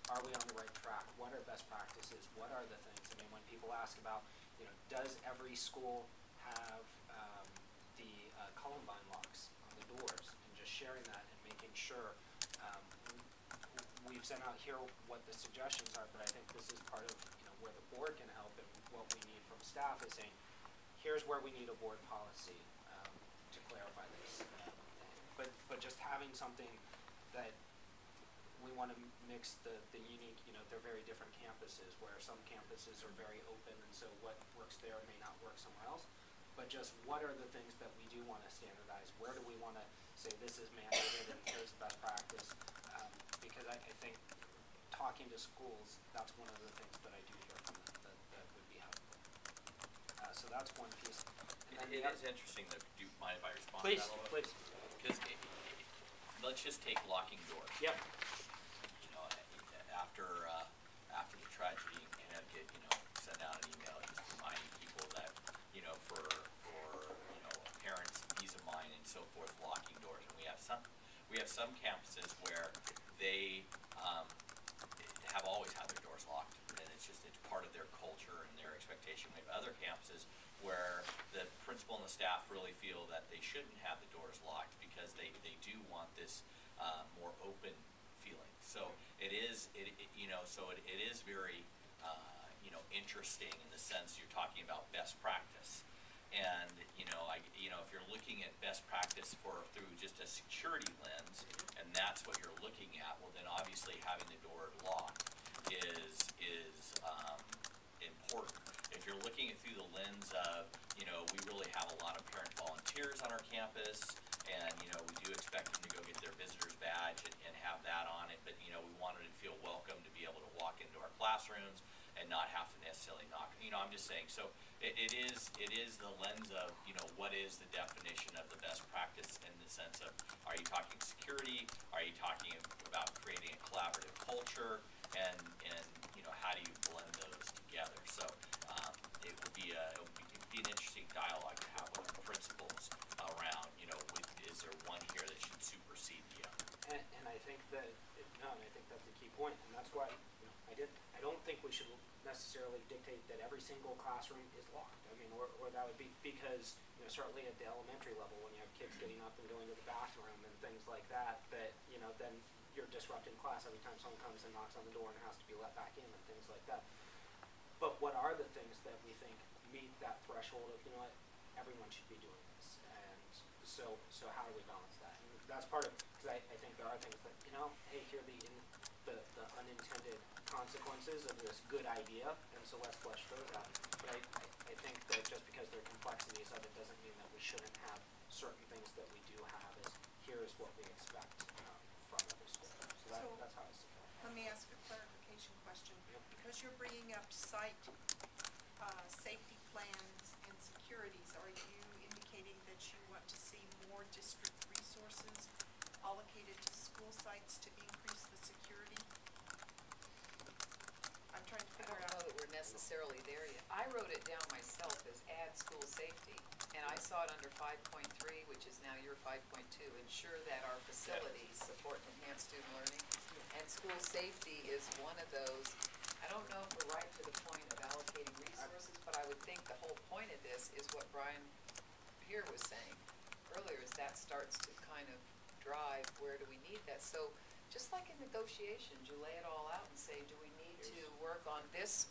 are we on the right track? What are best practices? What are the things? I mean, when people ask about, does every school have the Columbine locks on the doors, and just sharing that and making sure we've sent out here what the suggestions are, but I think this is part of where the board can help, and what we need from staff is saying, here's where we need a board policy to clarify this. But just having something that we want to mix the unique, they're very different campuses, where some campuses are very open, and so what works there may not work somewhere else. But just what are the things that we do want to standardize? Where do we want to say this is mandated and here's best practice? Because I think talking to schools, that's one of the things that I do hear from them that would be helpful. So that's one piece. And then it is interesting that, do you mind if I respond please, to that a little bit? Please. Because let's just take locking doors. Yep. After the tragedy in Connecticut, send out an email just reminding people that, for parents' peace of mind and so forth, locking doors. And we have some campuses where they have always had their doors locked, and it's part of their culture and their expectation. We have other campuses where the principal and the staff really feel that they shouldn't have the doors locked, because they do want this more open feeling. So it is very interesting in the sense you're talking about best practice. And if you're looking at best practice through just a security lens, and that's what you're looking at, well, then obviously having the door locked is important. If you're looking at through the lens of, we really have a lot of parent volunteers on our campus, and we do expect them to go get their visitor's badge and have that on it, but we want them to feel welcome to be able to walk into our classrooms and not have to necessarily knock. I'm just saying, so it is the lens of, what is the definition of the best practice, in the sense of, are you talking security? Are you talking about creating a collaborative culture? And how do you blend those together? So it would be an interesting dialogue to have with our principals around, is there one here that should supersede the other? And I think that I think that's a key point, and that's why I don't think we should necessarily dictate that every single classroom is locked. I mean, or that would be, because certainly at the elementary level, when you have kids getting up and going to the bathroom and things like that, then you're disrupting class every time someone comes and knocks on the door and has to be let back in and things like that. But what are the things that we think meet that threshold of, everyone should be doing this? And so how do we balance that? And that's part of, because I think there are things that, hey, here are the unintended consequences of this good idea, and so let's flesh those out. But I think that just because there are complexities of it doesn't mean that we shouldn't have certain things that we do have as, here's what we expect from every school. So that's how I see it. Let me ask a clarification question. Yep. Because you're bringing up site safety plans and securities, are you indicating that you want to see more district resources allocated to school sites to increase the security? I'm trying to figure out. I don't know that we're necessarily there yet. I wrote it down myself as add school safety, and I saw it under 5.3, which is now your 5.2, ensure that our facilities support enhanced student learning. And school safety is one of those. I don't know if we're right to the point of allocating resources, but I would think the whole point of this is what Brian Peer was saying earlier, is that starts to kind of drive where do we need that. So just like in negotiations, you lay it all out and say, do we need to work on this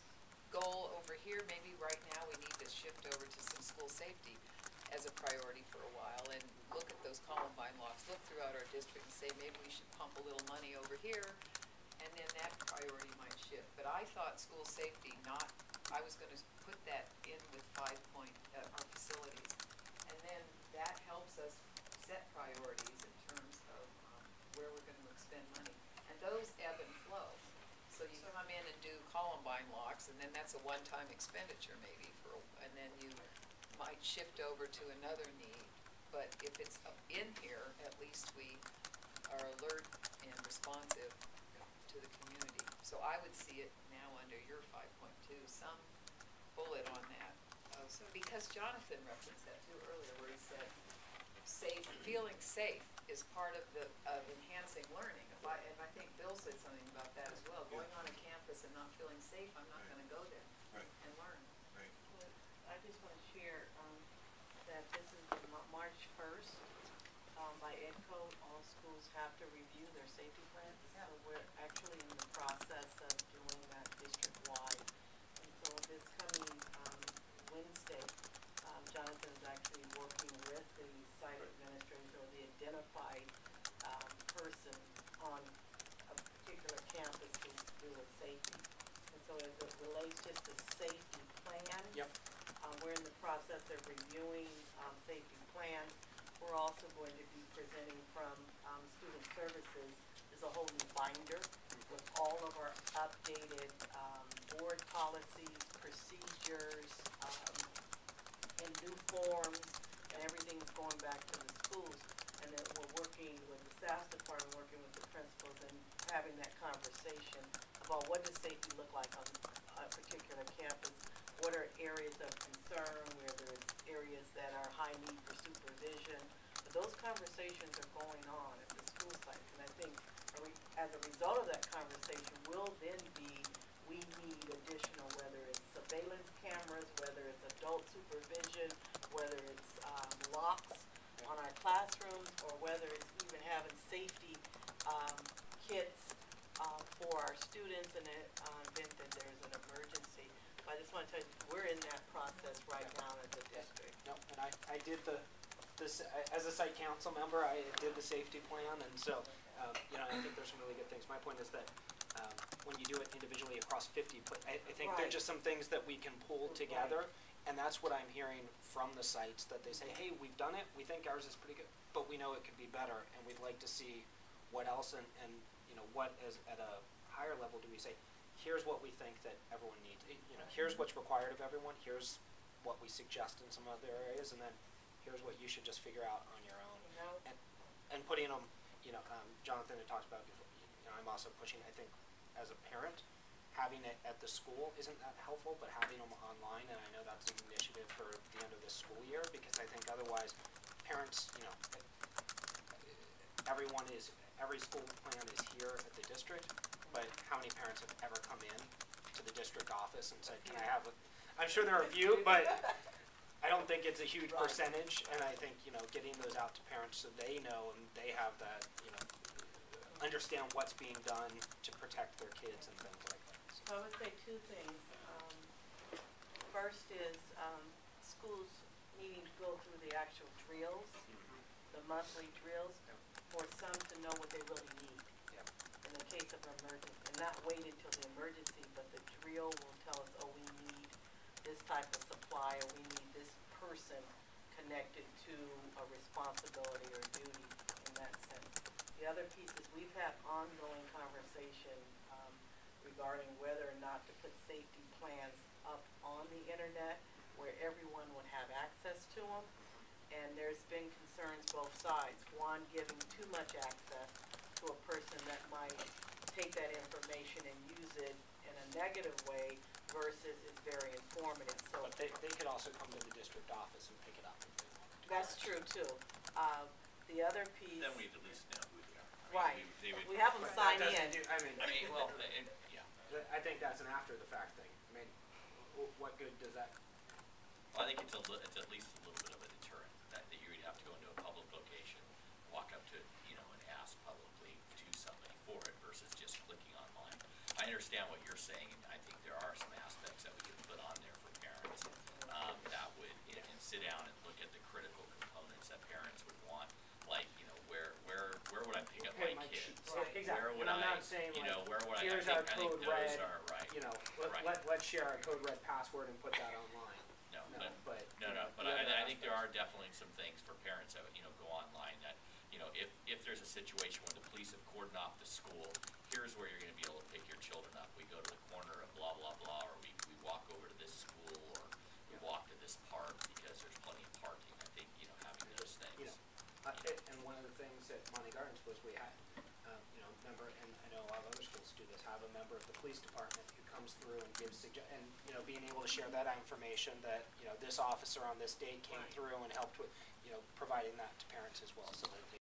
goal over here? Maybe right now we need to shift over to some school safety as a priority for a while, and look at those Columbine locks, look throughout our district and say maybe we should pump a little money over here, and then that priority might shift. But I thought school safety, I was going to put that in with our facilities, and then that helps us set priorities in terms of where we're going to expend money, and those ebb and flow. So you come in and do Columbine locks, and then that's a one-time expenditure maybe and then you might shift over to another need. But if it's in here, at least we are alert and responsive to the community. So I would see it now under your 5.2, some bullet on that. Because Jonathan referenced that too earlier, where he said, feeling safe. is part of enhancing learning. If I think Bill said something about that as well, going on a campus and not feeling safe, I'm not gonna go there and learn. Well, I just want to share, that this is March first, by Ed Code, all schools have to review their safety plans. Yeah. So we're actually in the process of doing that district-wide. And so this coming, Wednesday, Jonathan is actually working with the site administrator or the identified, person on a particular campus to do with safety. And so as it relates just to safety plans. Yep. We're in the process of reviewing, safety plans. We're also going to be presenting from, student services, there's a whole new binder with all of our updated, board policies, procedures, and new forms, and everything's going back to the schools. And then we're working with the SAS department, working with the principals, and having that conversation about what does safety look like on a particular campus. What are areas of concern, where there's areas that are high need for supervision. But those conversations are going on at the school sites, and I think as a result of that conversation will then be, we need additional, whether it's surveillance cameras, whether it's adult supervision, whether it's locks on our classrooms, or whether it's even having safety kits for our students in the event that there's an emergency. I just want to tell you, we're in that process right now as a district. No, and I did as a site council member, I did the safety plan, and so, I think there's some really good things. My point is that, when you do it individually across 50, I think there are Right. just some things that we can pull together, and that's what I'm hearing from the sites, that they say, hey, we've done it, we think ours is pretty good, but we know it could be better, and we'd like to see what else, and what is, at a higher level, do we say, here's what we think that everyone needs, here's what's required of everyone, here's what we suggest in some other areas, and then here's what you should just figure out on your own. And putting them, Jonathan had talked about before, I'm also pushing, I think, as a parent, having it at the school isn't that helpful, but having them online, and I know that's an initiative for the end of this school year, because I think otherwise, parents, every school plan is here at the district, but how many parents have ever come in to the district office and said, can I have I'm sure there are a few, but I don't think it's a huge Right. percentage, and I think, getting those out to parents so they know and they have that, understand what's being done to protect their kids and things like that. So, I would say two things. First is, schools needing to go through the actual drills, the monthly drills, for some to know what they really need yeah. in the case of an emergency, and not wait until the emergency, but the drill will tell us, oh, we need this type of supply, or we need this person connected to a responsibility or duty in that sense. The other piece is we've had ongoing conversation, regarding whether or not to put safety plans up on the internet where everyone would have access to them. And there's been concerns both sides. One, giving too much access to a person that might take that information and use it in a negative way versus it's very informative. So But they could also come to the district office and pick it up if they wanted to. that's true too. The other piece. Then we'd at least know who they are. Right. They would. We have them But sign that doesn't in. Well, yeah. I think that's an after the fact thing. I mean, what good does that? Well, I think it's at least a little bit of a deterrent that you would have to go into a public location, walk up to, and ask publicly to somebody for it versus just clicking online. I understand what you're saying, and I think there are some aspects that we can put on there for parents, that would, and sit down and look at the critical components that parents would want, like, where would I pick up my kids? Right. Exactly. Where would And I'm I, not saying where would I here's think, our I think code those red, are, right. Right. let's share our code red password and put that online. No, No, but, but. no, but the other I think there are aspects. definitely some things for parents that would, go online that, if there's a situation where the police have cordoned off the school, here's where you're gonna be able to pick your children up. We go to the corner of blah, blah, blah, or we walk over to this school, or we walk to this park because there's plenty of parking. I think, having those things. And one of the things at Monte Gardens was we had, member, and I know a lot of other schools do this, have a member of the police department who comes through and gives and, being able to share that information that, this officer on this date came Right. through and helped with, providing that to parents as well, so that they